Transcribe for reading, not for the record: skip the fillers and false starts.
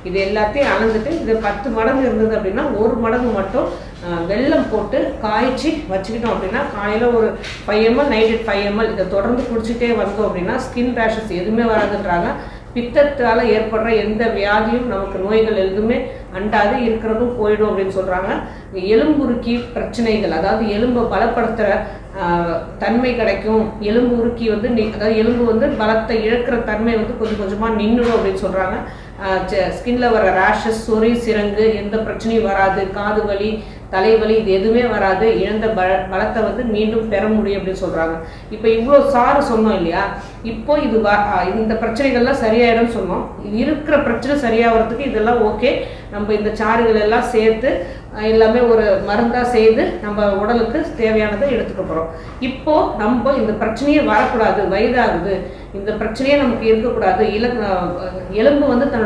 இது எல்லாத்தையும் அளந்துட்டு இது 10 மடங்கு இருந்தது அப்படின்னா 1 மடங்கு மட்டும் வெல்லம் போட்டு காய்ச்சி வச்சுக்கிட்டோம் அப்படின்னா காலையில் ஒரு 5 ml நைட்டு 5 ml இதை தொடர்ந்து குடிச்சிட்டே வந்தோம் அப்படின்னா ஸ்கின் ரேஷஸ் எதுவுமே வராதுன்றாங்க. பித்தத்தால் ஏற்படுற எந்த வியாதியும் நமக்கு நோய்கள் எதுவுமே அண்டாது இருக்கிறதும் போயிடும் அப்படின்னு சொல்கிறாங்க. எலும்புருக்கி பிரச்சனைகள், அதாவது எலும்பை பலப்படுத்துகிற தன்மை கிடைக்கும். எலும்பு உருக்கி வந்து அதாவது எலும்பு வந்து பலத்தை இழக்கிற தன்மை வந்து கொஞ்சம் கொஞ்சமாக நின்றுடும் அப்படின்னு சொல்கிறாங்க. ஸ்கின்ல வர ரேஷஸ், சொறி, சிரங்கு எந்த பிரச்சனையும் வராது. காது வலி, தலைவலி இது எதுவுமே வராது. இழந்த பலத்தை வந்து மீண்டும் பெற முடியும் அப்படின்னு சொல்கிறாங்க. இப்போ இவ்வளோ சாறு சொன்னோம் இல்லையா, இப்போ இது இந்த பிரச்சனைகள்லாம் சரியாயிடும்னு சொன்னோம். இருக்கிற பிரச்சனை சரியாகிறதுக்கு இதெல்லாம் ஓகே. நம்ம இந்த சாறுகள் எல்லாம் சேர்த்து எல்லாமே ஒரு மருந்தாக செய்து நம்ம உடலுக்கு தேவையானதை எடுத்துக்க போகிறோம். இப்போது நம்ம இந்த பிரச்சனையே வரக்கூடாது, வயதாகுது, இந்த பிரச்சனையே நமக்கு இருக்கக்கூடாது, எலும்பு வந்து தன்னோட